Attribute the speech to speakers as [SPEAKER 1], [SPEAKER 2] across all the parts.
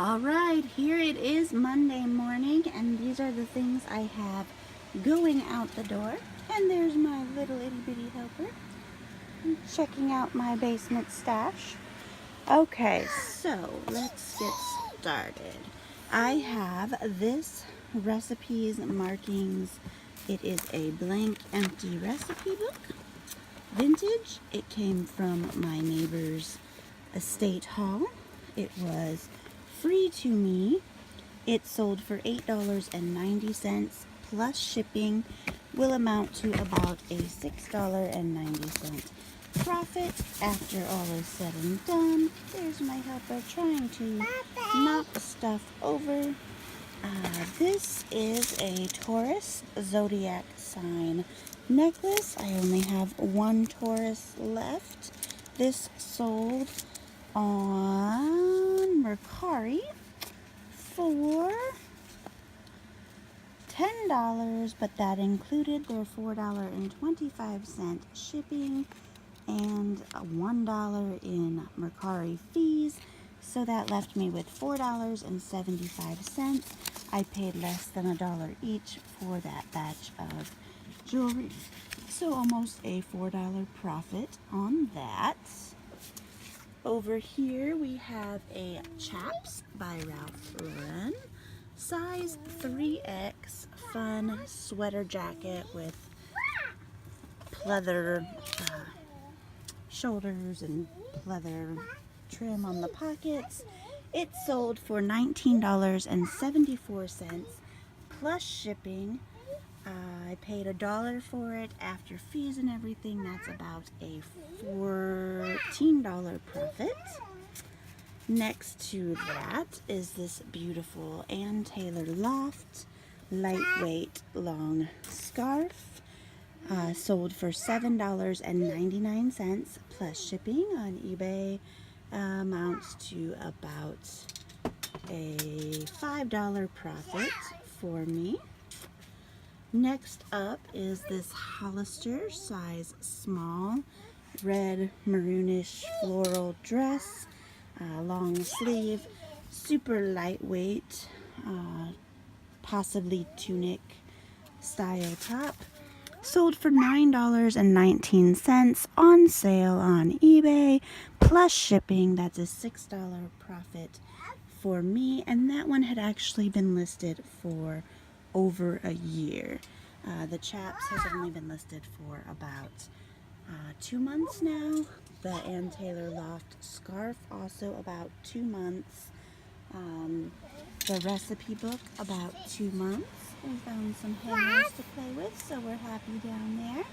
[SPEAKER 1] Alright, here it is Monday morning, and these are the things I have going out the door. And there's my little itty bitty helper checking out my basement stash. Okay, so let's get started. I have this recipes markings. It is a blank empty recipe book. Vintage. It came from my neighbor's estate haul. It was free to me. It sold for $8.90 plus shipping, will amount to about a $6.90 profit after all is said and done. There's my helper trying to knock stuff over. This is a Taurus zodiac sign necklace. I only have one Taurus left. This sold on Mercari for $10, but that included their $4.25 shipping and $1 in Mercari fees. So that left me with $4.75. I paid less than $1 each for that batch of jewelry. So almost a $4 profit on that. Over here we have a Chaps by Ralph Lauren. Size 3X fun sweater jacket with pleather shoulders and pleather trim on the pockets. It sold for $19.74 plus shipping. I paid $1 for it after fees and everything. That's about a $14 profit. Next to that is this beautiful Ann Taylor Loft lightweight long scarf. Sold for $7.99 plus shipping on eBay. Amounts to about a $5 profit for me. Next up is this Hollister size small red maroonish floral dress, long sleeve, super lightweight, possibly tunic style top. Sold for $9.19 on sale on eBay plus shipping. That's a $6 profit for me, and that one had actually been listed for over a year. The Chaps has only been listed for about 2 months now. The Ann Taylor Loft scarf also about 2 months. The recipe book about 2 months. We found some hangers to play with, so we're happy down there.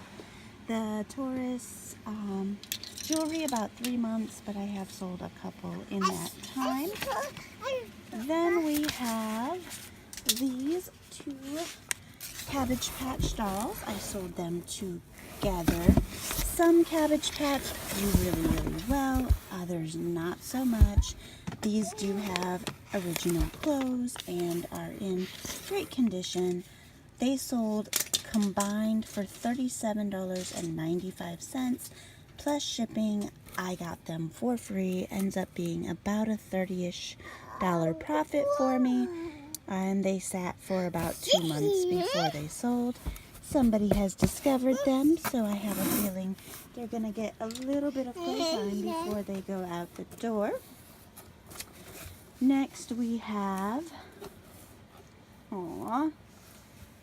[SPEAKER 1] The Taurus jewelry about 3 months, but I have sold a couple in that time. Then we have these 2 Cabbage Patch dolls. I sold them together. Some Cabbage Patch do really well, others not so much. These do have original clothes and are in great condition. They sold combined for $37.95 plus shipping. I got them for free. Ends up being about a $30-ish profit for me. And they sat for about 2 months before they sold. Somebody has discovered them, so I have a feeling they're going to get a little bit of playtime before they go out the door. Next we have,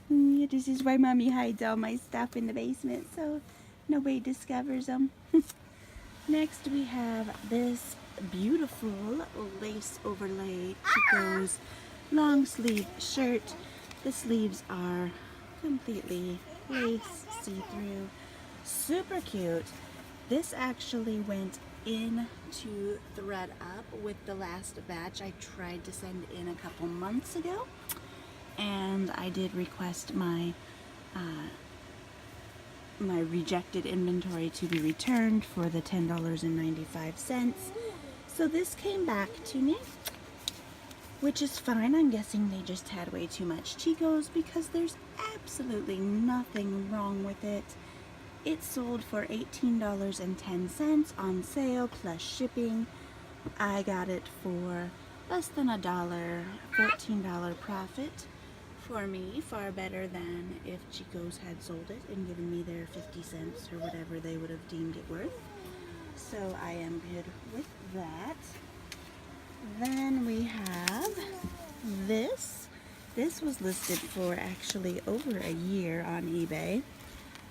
[SPEAKER 1] this is why Mommy hides all my stuff in the basement so nobody discovers them. Next we have this beautiful lace overlay Chico's long sleeve shirt. The sleeves are completely lace, see-through, super cute. This actually went in to thread up with the last batch I tried to send in a couple months ago, and I did request my my rejected inventory to be returned for the $10.95. So this came back to me, which is fine. I'm guessing they just had way too much Chico's because there's absolutely nothing wrong with it. It sold for $18.10 on sale plus shipping. I got it for less than $1, $14 profit for me. Far better than if Chico's had sold it and given me their 50 cents or whatever they would have deemed it worth. So I am good with that. Then we have this. This was listed for actually over a year on eBay.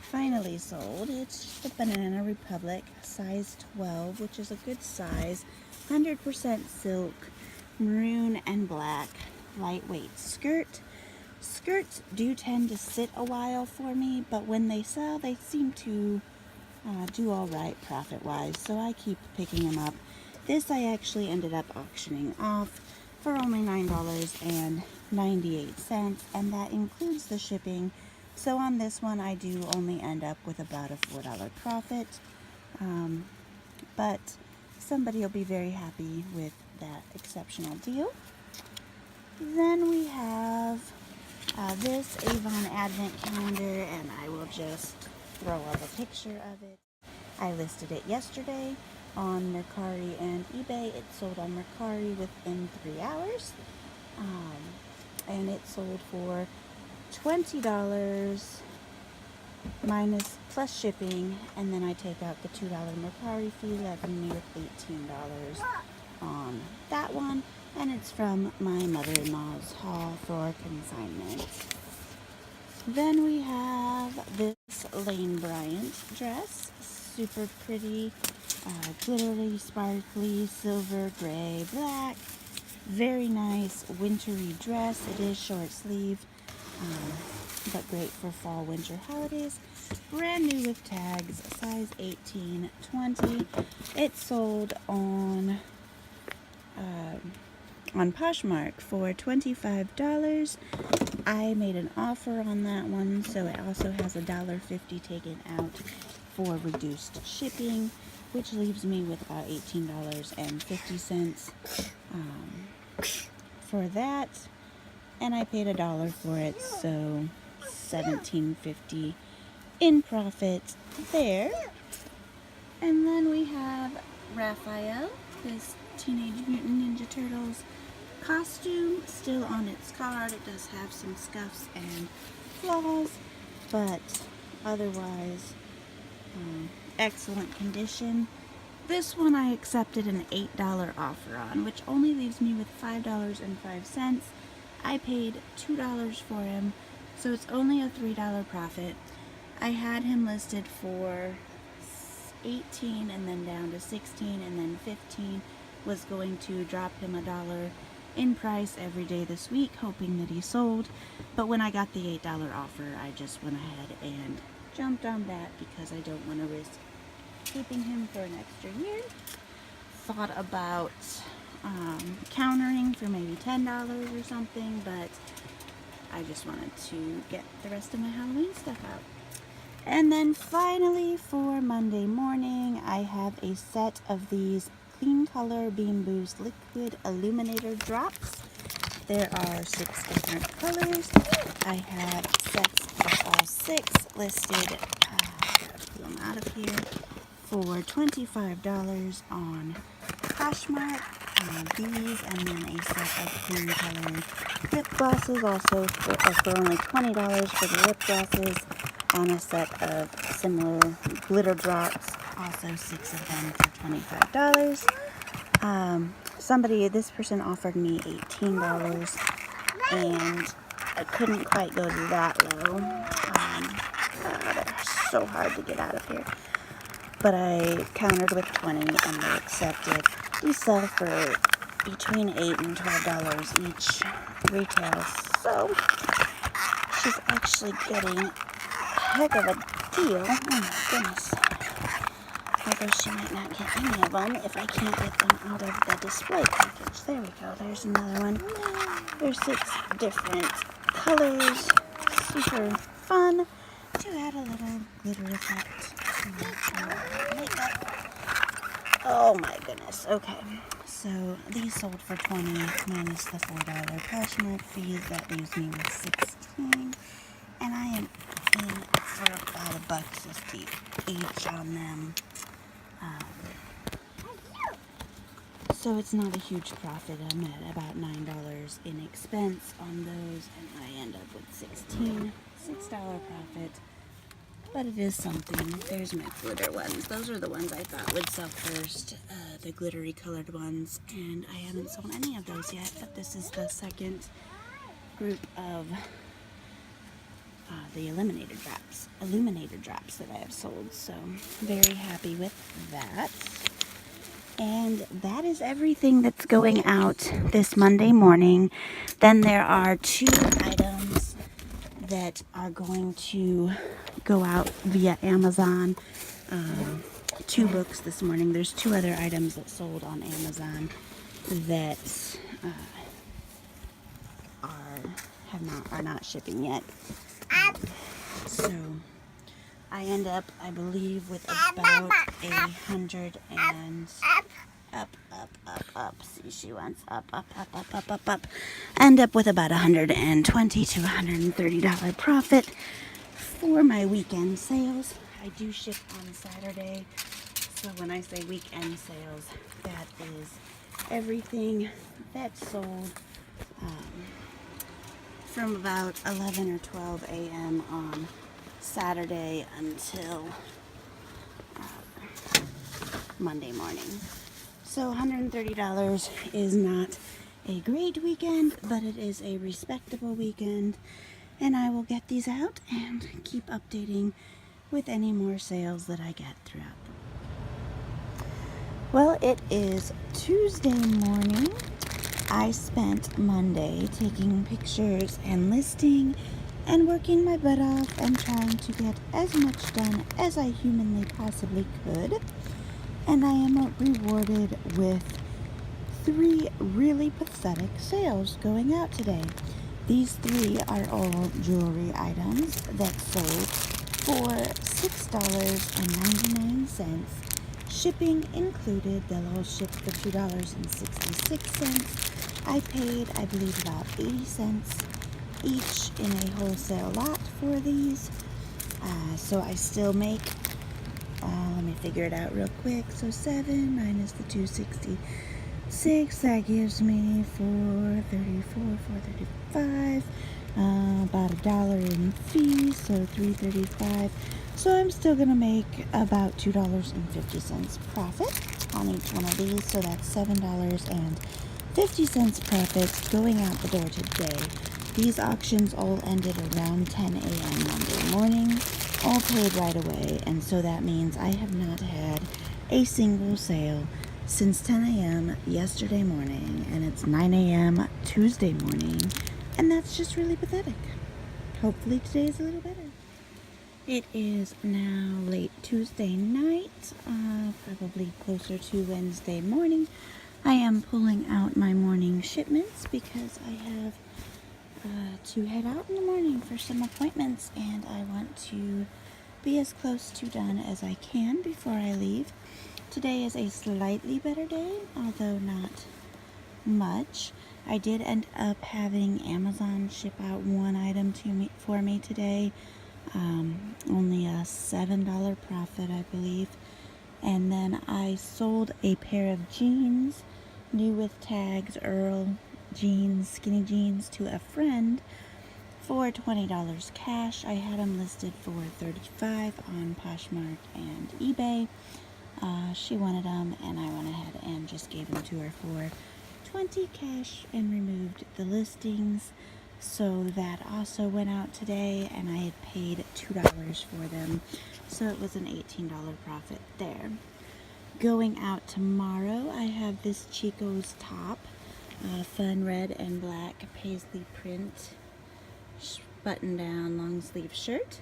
[SPEAKER 1] Finally sold. It's the Banana Republic size 12, which is a good size. 100% silk, maroon and black, lightweight skirt. Skirts do tend to sit a while for me, but when they sell, they seem to do all right profit-wise, so I keep picking them up. This I actually ended up auctioning off for only $9.98, and that includes the shipping. So on this one, I do only end up with about a $4 profit, but somebody will be very happy with that exceptional deal. Then we have this Avon Advent Calendar, and I will just throw up a picture of it. I listed it yesterday on Mercari and eBay. It sold on Mercari within 3 hours, and it sold for $20 minus plus shipping, and then I take out the $2 Mercari fee, leaving me with $18 on that one, and it's from my mother-in-law's haul for consignment. Then we have this Lane Bryant dress, super pretty, glittery, sparkly, silver, gray, black, very nice wintry dress. It is short sleeve, but great for fall winter holidays. Brand new with tags, size 18, 20. It sold on Poshmark for $25. I made an offer on that one, so it also has $1.50 taken out for reduced shipping, which leaves me with about $18.50 for that. And I paid $1 for it, so $17.50 in profit there. And then we have Raphael, this Teenage Mutant Ninja Turtles costume, still on its card. It does have some scuffs and flaws, but otherwise excellent condition. This one I accepted an $8 offer on, which only leaves me with $5.05. I paid $2 for him, so it's only a $3 profit. I had him listed for 18 and then down to 16 and then 15. Was going to drop him $1 in price every day this week, hoping that he sold. But when I got the $8 offer, I just went ahead and jumped on that because I don't want to risk keeping him for an extra year. Thought about countering for maybe $10 or something, but I just wanted to get the rest of my Halloween stuff out. And then finally for Monday morning, I have a set of these Clean Color Beam Boost Liquid Illuminator Drops. There are 6 different colors. I have sets of all 6 listed, pull them out of here, for $25 on Poshmark. These, and then a set of Clean Color lip glosses, also for only $20 for the lip glosses, and a set of similar glitter drops, also 6 of them for $25. This person offered me $18, and I couldn't quite go to that low. They're so hard to get out of here. But I countered with 20, and they accepted. These sell for between $8 and $12 each retail, so she's actually getting a heck of a deal. Oh my goodness. Although she might not get any of them if I can't get them out of the display package. There we go. There's another one. There's 6 different colors. Super fun to add a little glitter effect. Oh my goodness. Okay. So these sold for $20 minus the $4 Poshmark fees. That leaves me with $16. And I am in for about $1.50 each on them. So it's not a huge profit. I'm at about $9 in expense on those, and I end up with $6 profit. But it is something. There's my glitter ones. Those are the ones I thought would sell first, the glittery colored ones, and I haven't sold any of those yet, but this is the second group of the illuminator drops that I have sold, so very happy with that. And that is everything that's going out this Monday morning. Then there are 2 items that are going to go out via Amazon. 2 books this morning. There's 2 other items that sold on Amazon that are not shipping yet. So I end up, I believe, with about 100 and up. See, she wants up. End up with about $120 to $130 profit for my weekend sales. I do ship on Saturday, so when I say weekend sales, that is everything that's sold from about 11 or 12 a.m. on Saturday until Monday morning. So $130 is not a great weekend, but it is a respectable weekend, and I will get these out and keep updating with any more sales that I get throughout the week. Well, it is Tuesday morning. I spent Monday taking pictures and listing and working my butt off and trying to get as much done as I humanly possibly could. And I am rewarded with 3 really pathetic sales going out today. These 3 are all jewelry items that sold for $6.99. Shipping included. They'll all ship for $2.66. I paid, I believe, about 80 cents each in a wholesale lot for these. So I still make, let me figure it out real quick. So 7 minus the 266, that gives me $4.34, $4.35, about $1 in fees, so $3.35. So I'm still gonna make about $2.50 profit on each one of these. So that's $7.50 profit going out the door today. These auctions all ended around 10 a.m. Monday morning, all paid right away, and so that means I have not had a single sale since 10 a.m. yesterday morning, and it's 9 a.m. Tuesday morning, and that's just really pathetic. Hopefully today is a little better. It is now late Tuesday night, probably closer to Wednesday morning. I am pulling out my morning shipments because I have to head out in the morning for some appointments, and I want to be as close to done as I can before I leave. Today is a slightly better day, although not much. I did end up having Amazon ship out 1 item for me today. Only a $7 profit, I believe. And then I sold a pair of jeans, new with tags, Earl jeans, skinny jeans, to a friend for $20 cash. I had them listed for $35 on Poshmark and eBay. She wanted them, and I went ahead and just gave them to her for $20 cash and removed the listings. So that also went out today, and I had paid $2 for them, so it was an $18 profit there. Going out tomorrow, I have this Chico's top, fun red and black paisley print button down long sleeve shirt.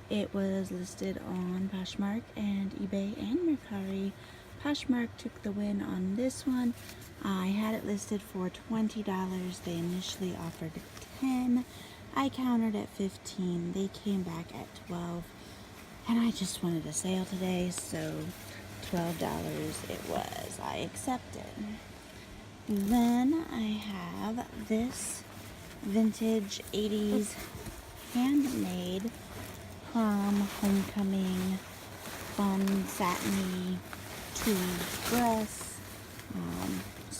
[SPEAKER 1] It was listed on Poshmark and eBay and Mercari. Poshmark took the win on this one. I had it listed for $20. They initially offered $10. I countered at $15. They came back at $12. And I just wanted a sale today, so $12 it was. I accepted. Then I have this vintage 80s handmade prom homecoming fun satiny tweed dress.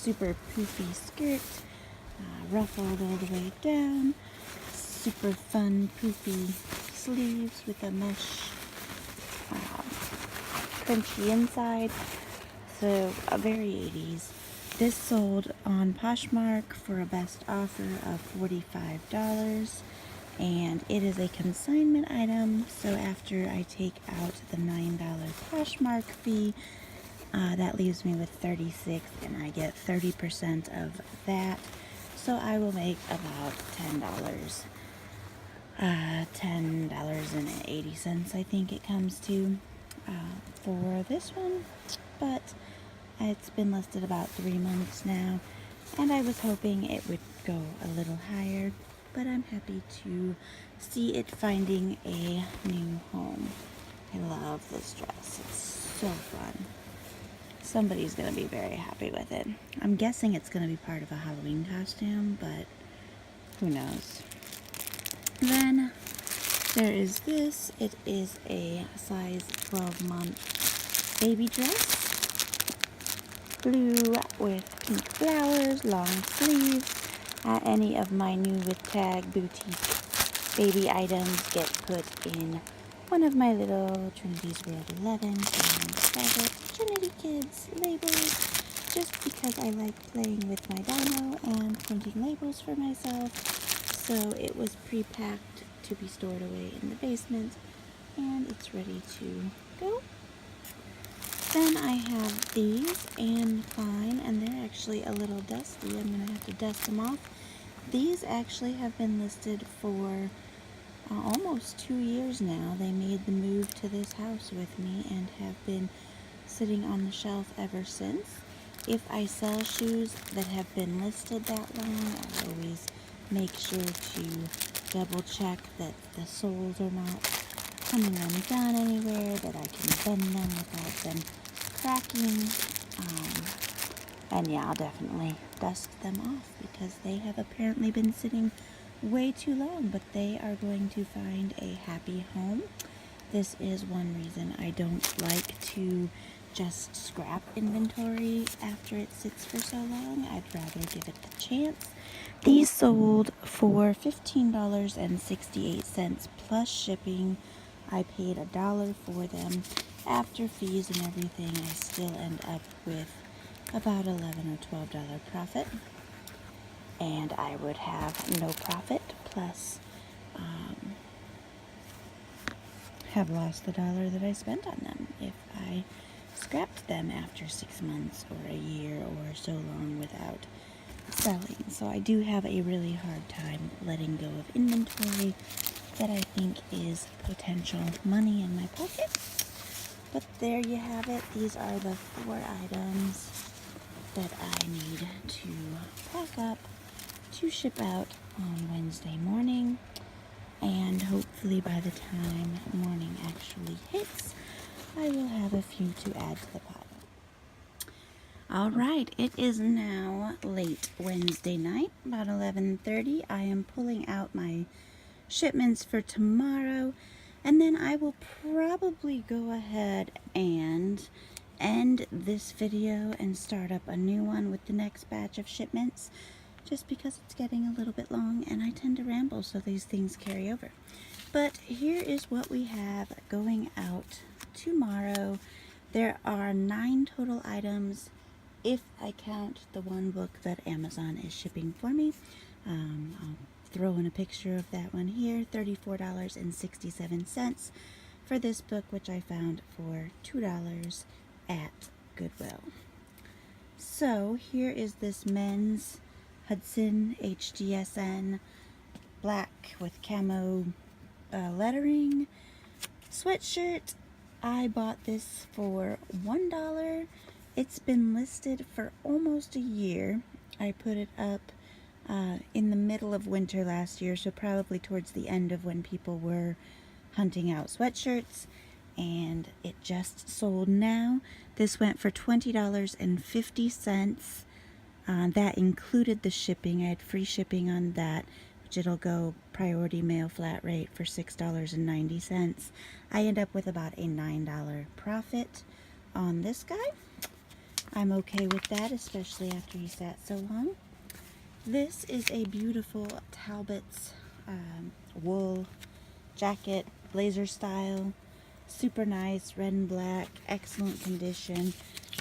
[SPEAKER 1] super poofy skirt, ruffled all the way down. Super fun poofy sleeves with a mesh crunchy inside. So very 80s. This sold on Poshmark for a best offer of $45. And it is a consignment item, so after I take out the $9 Poshmark fee, that leaves me with $36, and I get 30% of that, so I will make about $10. $10.80, I think it comes to, for this one, but it's been listed about 3 months now, and I was hoping it would go a little higher, but I'm happy to see it finding a new home. I love this dress. It's so fun. Somebody's going to be very happy with it. I'm guessing it's going to be part of a Halloween costume, but who knows. Then there is this. It is a size 12-month baby dress. Blue with pink flowers, long sleeves. Any of my new with tag boutique baby items get put in one of my little Trinity's World 11 Trinity Kids labels, just because I like playing with my dino and printing labels for myself. So it was pre-packed to be stored away in the basement, and it's ready to go. Then I have these, and fine, and they're actually a little dusty. I'm going to have to dust them off. These actually have been listed for almost 2 years now. They made the move to this house with me and have been sitting on the shelf ever since. If I sell shoes that have been listed that long, I always make sure to double check that the soles are not coming undone anywhere, that I can bend them without them cracking. And yeah, I'll definitely dust them off because they have apparently been sitting way too long, but they are going to find a happy home. This is one reason I don't like to just scrap inventory after it sits for so long. I'd rather give it the chance. These sold for $15.68 plus shipping. I paid $1 for them. After fees and everything, I still end up with about $11 or $12 profit, and I would have no profit, plus have lost the $1 that I spent on them if I scrapped them after 6 months or a year or so long without selling. So I do have a really hard time letting go of inventory that I think is potential money in my pocket. But there you have it. These are the 4 items that I need to pack up to ship out on Wednesday morning. And hopefully by the time morning actually hits, I will have a few to add to the pile. Alright, it is now late Wednesday night, about 11:30. I am pulling out my shipments for tomorrow, and then I will probably go ahead and end this video and start up a new one with the next batch of shipments, just because it's getting a little bit long and I tend to ramble, so these things carry over. But here is what we have going out tomorrow. There are 9 total items if I count the one book that Amazon is shipping for me. I'll throw in a picture of that one here. $34.67 for this book, which I found for $2 at Goodwill. So here is this men's Hudson HDSN black with camo lettering sweatshirt. I bought this for $1. It's been listed for almost a year. I put it up in the middle of winter last year, so probably towards the end of when people were hunting out sweatshirts, and it just sold now. This went for $20.50. That included the shipping. I had free shipping on that, which it'll go priority mail flat rate for $6.90. I end up with about a $9 profit on this guy. I'm okay with that, especially after he sat so long. This is a beautiful Talbot's wool jacket, blazer style, super nice, red and black, excellent condition.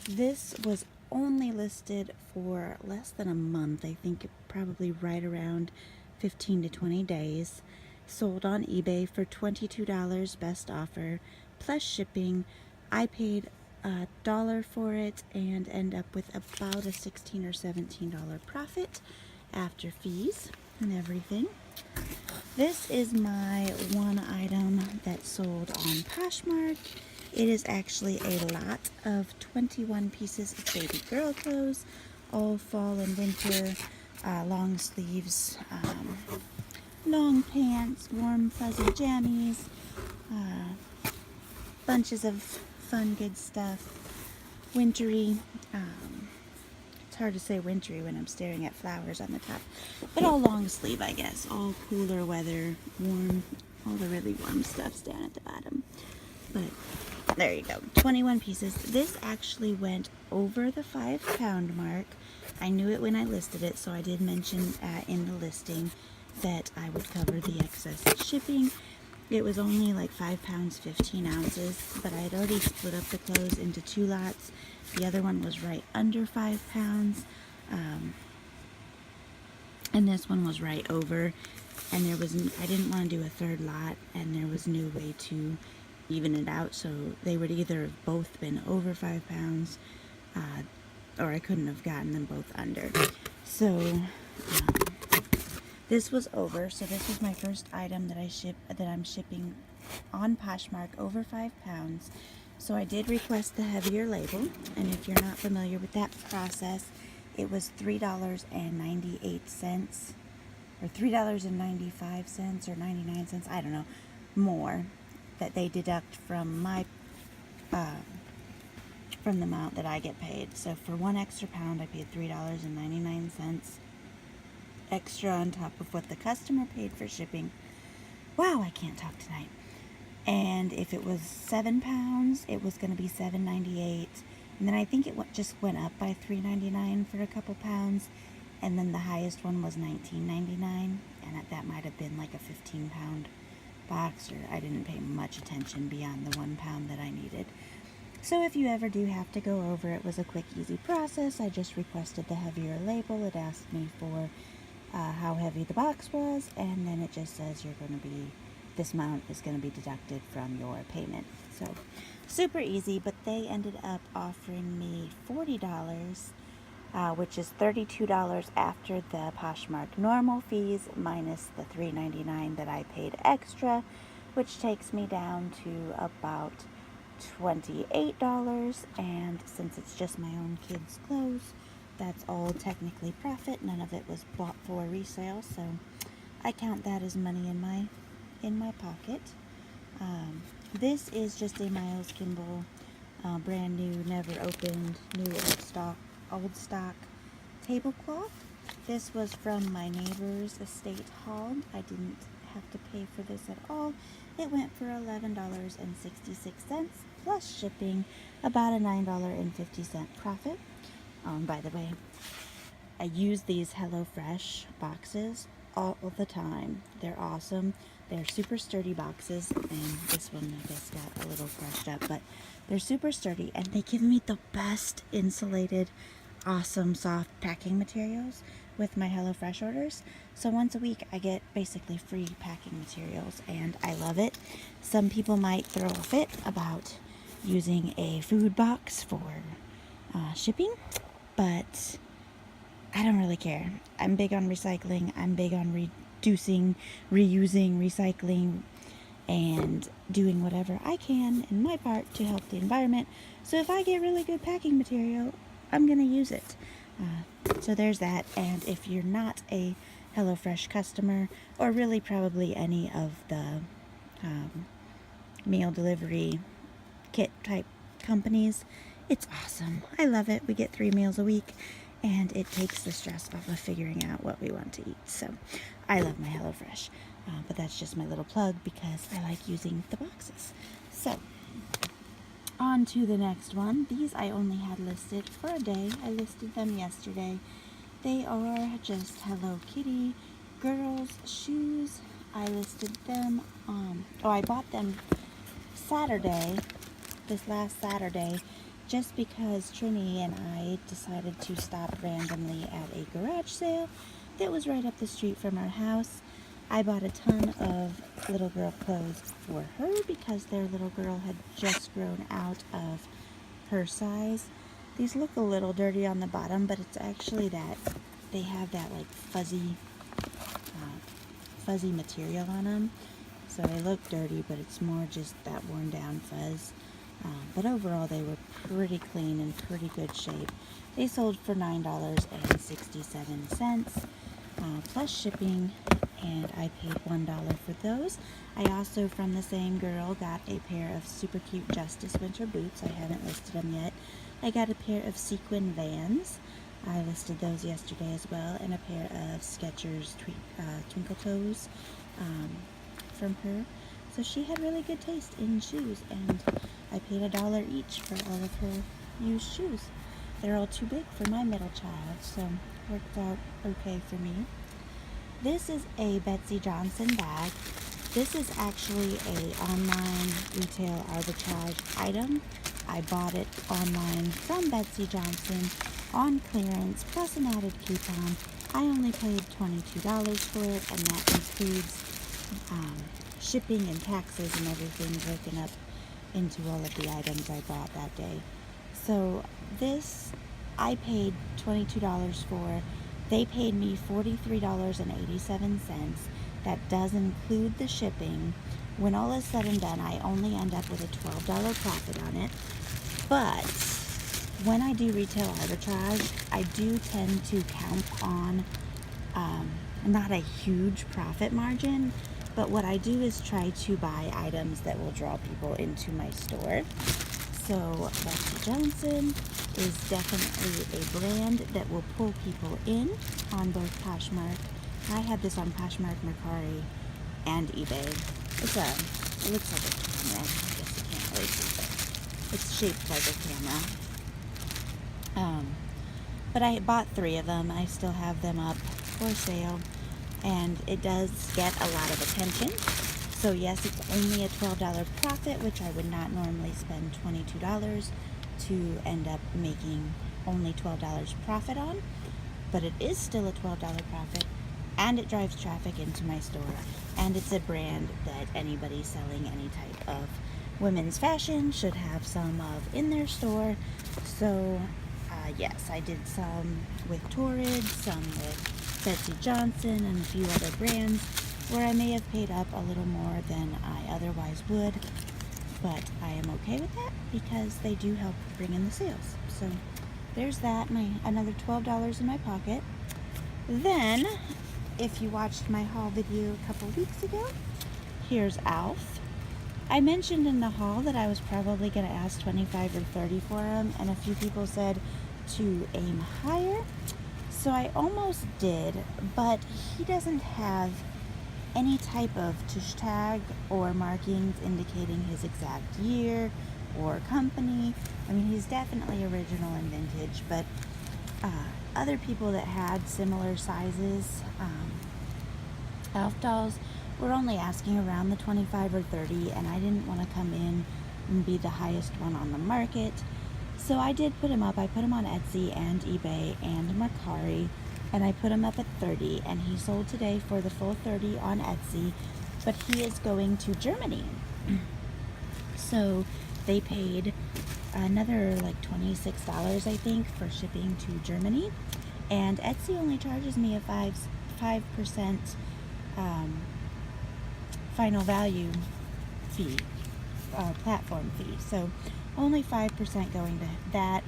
[SPEAKER 1] This was only listed for less than a month, I think probably right around 15 to 20 days. Sold on eBay for $22, best offer, plus shipping. I paid $1 for it and end up with about a $16 or $17 profit after fees and everything. This is my one item that sold on Poshmark. It is actually a lot of 21 pieces of baby girl clothes, all fall and winter, long sleeves, long pants, warm fuzzy jammies, bunches of fun good stuff, wintry. It's hard to say wintry when I'm staring at flowers on the top, but all long sleeve, I guess. All cooler weather, warm, all the really warm stuff's down at the bottom. But there you go, 21 pieces. This actually went over the 5-pound mark. I knew it when I listed it, so I did mention in the listing that I would cover the excess shipping. It was only like 5 pounds 15 ounces, but I had already split up the clothes into 2 lots. The other one was right under 5 pounds, and this one was right over. And I didn't want to do a third lot, and there was no way to even it out, so they would either have both been over 5 pounds, or I couldn't have gotten them both under. So this was over. So this was my first item that I'm shipping on Poshmark over 5 pounds. So I did request the heavier label, and if you're not familiar with that process, it was $3.98 or $3.95 or 99 cents, I don't know, more that they deduct from my from the amount that I get paid. So for 1 extra pound, I paid $3.99 extra on top of what the customer paid for shipping. Wow, I can't talk tonight. And if it was 7 pounds, it was going to be $7.98. And then I think it just went up by $3.99 for a couple pounds. And then the highest one was $19.99. And that might have been like a 15-pound box, or I didn't pay much attention beyond the 1 pound that I needed. So if you ever do have to go over, it was a quick, easy process. I just requested the heavier label. It asked me for how heavy the box was, and then it just says this amount is going to be deducted from your payment. So super easy, but they ended up offering me $40, which is $32 after the Poshmark normal fees minus the $3.99 that I paid extra, which takes me down to about $28. And since it's just my own kids' clothes, that's all technically profit. None of it was bought for resale, so I count that as money in my pocket. This is just a Miles Kimball brand new, never opened, new old stock tablecloth. This was from my neighbor's estate haul. I didn't have to pay for this at all. It went for $11.66 plus shipping, about a $9.50 profit. By the way, I use these HelloFresh boxes all the time. They're awesome. They're super sturdy boxes, and this one I guess got a little crushed up, but they're super sturdy, and they give me the best insulated, awesome soft packing materials with my HelloFresh orders. So once a week I get basically free packing materials, and I love it. Some people might throw a fit about using a food box for shipping, but I don't really care. I'm big on recycling. I'm big on reducing, reusing, recycling, and doing whatever I can in my part to help the environment. So if I get really good packing material, I'm going to use it. So there's that. And if you're not a HelloFresh customer, or really probably any of the meal delivery kit type companies, it's awesome. I love it. We get 3 meals a week, and it takes the stress off of figuring out what we want to eat. So I love my HelloFresh, but that's just my little plug because I like using the boxes. So On to the next one. These I only had listed for a day. I listed them yesterday. They are just Hello Kitty girls shoes. I listed them, I bought them Saturday, this last Saturday, just because Trini and I decided to stop randomly at a garage sale that was right up the street from our house. I bought a ton of little girl clothes for her because their little girl had just grown out of her size. These look a little dirty on the bottom, but it's actually that they have that like fuzzy material on them. So they look dirty, but it's more just that worn down fuzz. But overall, they were pretty clean and pretty good shape. They sold for $9.67 plus shipping, and I paid $1 for those. I also, from the same girl, got a pair of super cute Justice winter boots. I haven't listed them yet. I got a pair of sequin Vans. I listed those yesterday as well, and a pair of Skechers Twinkle Toes from her. So she had really good taste in shoes, and I paid $1 each for all of her used shoes. They're all too big for my middle child, so worked out okay for me. This is a Betsy Johnson bag. This is actually a online retail arbitrage item. I bought it online from Betsy Johnson on clearance plus an added coupon. I only paid $22 for it, and that includes shipping and taxes and everything broken up into all of the items I bought that day. So this I paid $22 for. They paid me $43.87. That does include the shipping. When all is said and done, I only end up with a $12 profit on it. But when I do retail arbitrage, I do tend to count on not a huge profit margin, but what I do is try to buy items that will draw people into my store. So Betsy Johnson is definitely a brand that will pull people in on both Poshmark. I have this on Poshmark, Mercari, and eBay. It looks like a camera. I guess you can't really see it. It's shaped like a camera. But I bought 3 of them. I still have them up for sale, and it does get a lot of attention. So yes, it's only a $12 profit, which I would not normally spend $22 to end up making only $12 profit on, but it is still a $12 profit, and it drives traffic into my store, and it's a brand that anybody selling any type of women's fashion should have some of in their store. So yes, I did some with Torrid, some with Betsy Johnson, and a few other brands where I may have paid up a little more than I otherwise would, but I am okay with that because they do help bring in the sales. So there's that, another $12 in my pocket. Then, if you watched my haul video a couple weeks ago, here's Alf. I mentioned in the haul that I was probably going to ask $25 or $30 for him, and a few people said to aim higher. So I almost did, but he doesn't have any type of tush tag or markings indicating his exact year or company. I mean, he's definitely original and vintage, but other people that had similar sizes Elf dolls were only asking around the $25 or $30, and I didn't want to come in and be the highest one on the market. So I did put him up. I put him on Etsy and eBay and Mercari, and I put him up at $30, and he sold today for the full $30 on Etsy, but he is going to Germany. So they paid another like $26, I think, for shipping to Germany, and Etsy only charges me a 5% final value fee, platform fee. So only 5% going to that.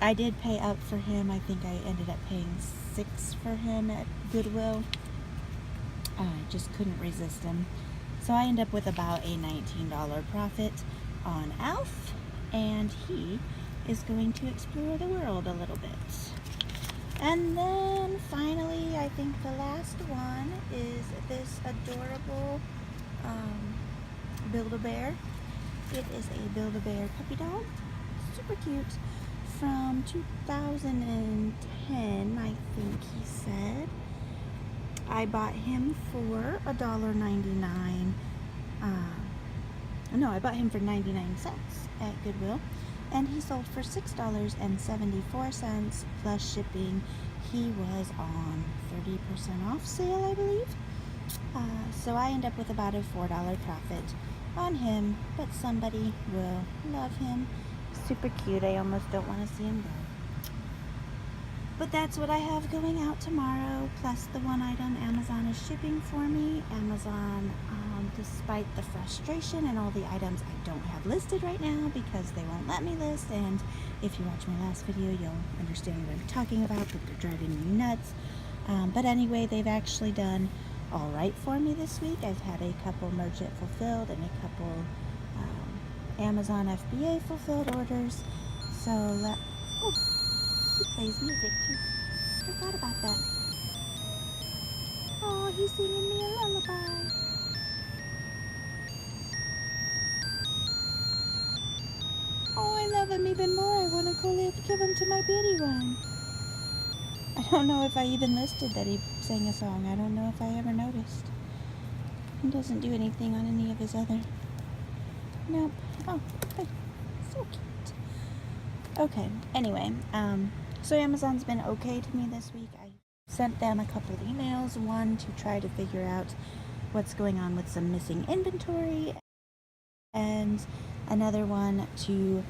[SPEAKER 1] I did pay up for him. I think I ended up paying $6 for him at Goodwill. I just couldn't resist him. So I end up with about a $19 profit on Alf, and he is going to explore the world a little bit. And then finally, I think the last one is this adorable Build-A-Bear. It is a Build-A-Bear puppy dog. Super cute. From 2010, I think he said. I bought him for $1.99. No, I bought him for 99 cents at Goodwill. And he sold for $6.74 plus shipping. He was on 30% off sale, I believe. So I end up with about a $4 profit on him, but somebody will love him. Super cute. I almost don't want to see him go. But that's what I have going out tomorrow, plus the one item Amazon is shipping for me. Amazon, despite the frustration and all the items I don't have listed right now because they won't let me list, and if you watch my last video, you'll understand what I'm talking about, but they're driving me nuts. But anyway, they've actually done all right for me this week. I've had a couple merchant fulfilled and a couple Amazon FBA fulfilled orders. So he plays music too. Forgot about that. Oh, he's singing me a lullaby. Oh, I love him even more. I want to go give him to my baby one. I don't know if I even listed that he sang a song. I don't know if I ever noticed. He doesn't do anything on any of his other. Nope. Oh, good. So cute. Okay, anyway, so Amazon's been okay to me this week. I sent them a couple of emails, one to try to figure out what's going on with some missing inventory, and another one to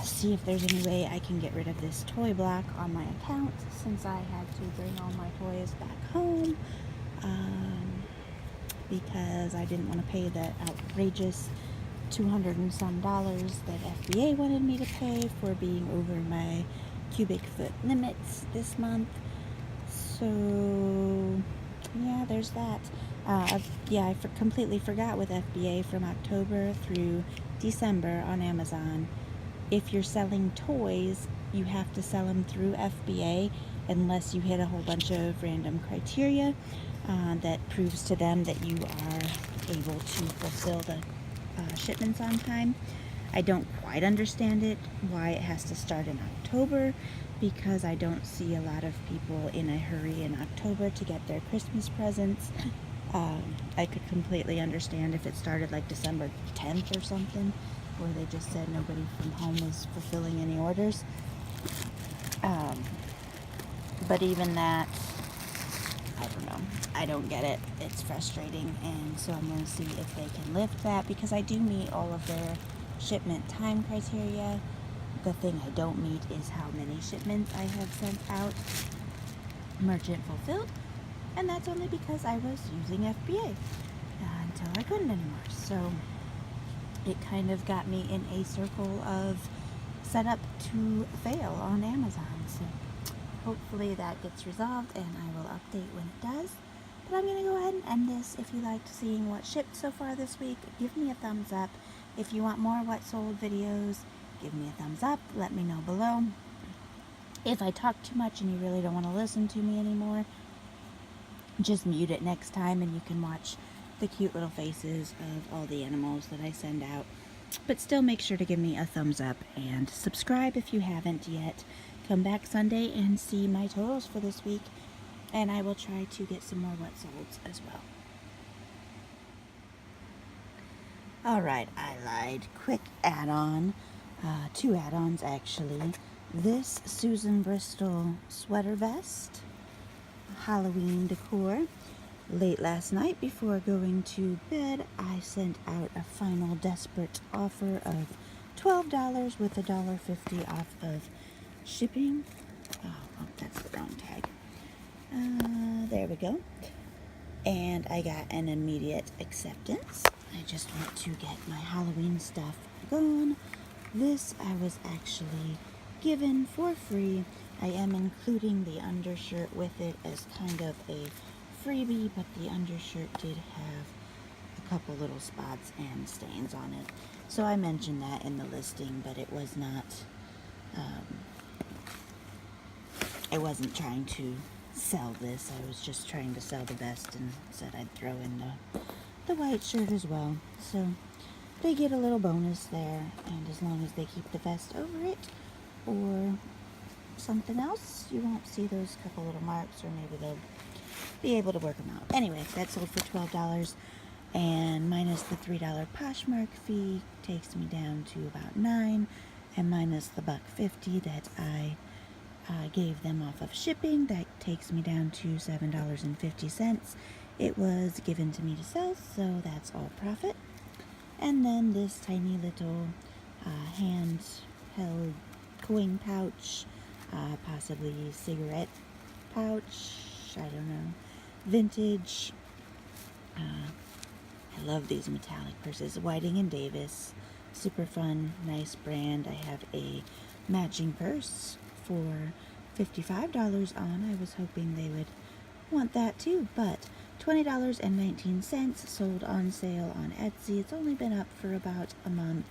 [SPEAKER 1] see if there's any way I can get rid of this toy block on my account, since I had to bring all my toys back home, because I didn't want to pay that outrageous $200 and some that FBA wanted me to pay for being over my cubic foot limits this month. So yeah, there's that. I completely forgot with FBA from October through December on Amazon. If you're selling toys, you have to sell them through FBA unless you hit a whole bunch of random criteria that proves to them that you are able to fulfill the shipments on time. I don't quite understand it, why it has to start in October, because I don't see a lot of people in a hurry in October to get their Christmas presents. I could completely understand if it started like December 10th or something, where they just said nobody from home was fulfilling any orders. But even that, I don't know. I don't get it. It's frustrating, and so I'm going to see if they can lift that, because I do meet all of their shipment time criteria. The thing I don't meet is how many shipments I have sent out merchant fulfilled, and that's only because I was using FBA until I couldn't anymore. So it kind of got me in a circle of setup to fail on Amazon. So hopefully that gets resolved, and I will update when it does. But I'm going to go ahead and end this. If you liked seeing what shipped so far this week, give me a thumbs up. If you want more what sold videos, give me a thumbs up. Let me know below. If I talk too much and you really don't want to listen to me anymore, just mute it next time, and you can watch the cute little faces of all the animals that I send out. But still, make sure to give me a thumbs up and subscribe if you haven't yet. Come back Sunday and see my totals for this week, and I will try to get some more what solds as well. Alright, I lied. Quick add-on. Two add-ons actually. This Susan Bristol sweater vest, Halloween decor. Late last night before going to bed, I sent out a final desperate offer of $12 with $1.50 off of shipping. Oh, that's the wrong tag. There we go. And I got an immediate acceptance. I just want to get my Halloween stuff gone. This I was actually given for free. I am including the undershirt with it as kind of a freebie, but the undershirt did have a couple little spots and stains on it. So I mentioned that in the listing, but it was not, I wasn't trying to sell this. I was just trying to sell the vest, and said I'd throw in the white shirt as well. So they get a little bonus there, and as long as they keep the vest over it or something else, you won't see those couple little marks, or maybe they'll be able to work them out. Anyway, that sold for $12, and minus the $3 Poshmark fee takes me down to about $9, and minus the $1.50 that I gave them off of shipping, that takes me down to $7.50. It was given to me to sell, so that's all profit. And then this tiny little hand-held coin pouch, possibly cigarette pouch, I don't know, vintage. I love these metallic purses. Whiting & Davis, super fun, nice brand. I have a matching purse for $55 on. I was hoping they would want that too, but $20.19, sold on sale on Etsy. It's only been up for about a month,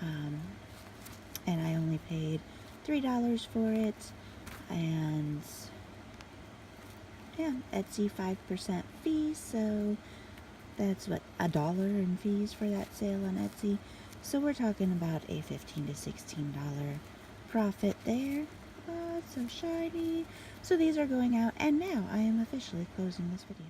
[SPEAKER 1] and I only paid $3 for it, and yeah, Etsy 5% fee, so that's what, $1 in fees for that sale on Etsy. So we're talking about a $15 to $16 profit there. Oh, it's so shiny. So these are going out, and now I am officially closing this video.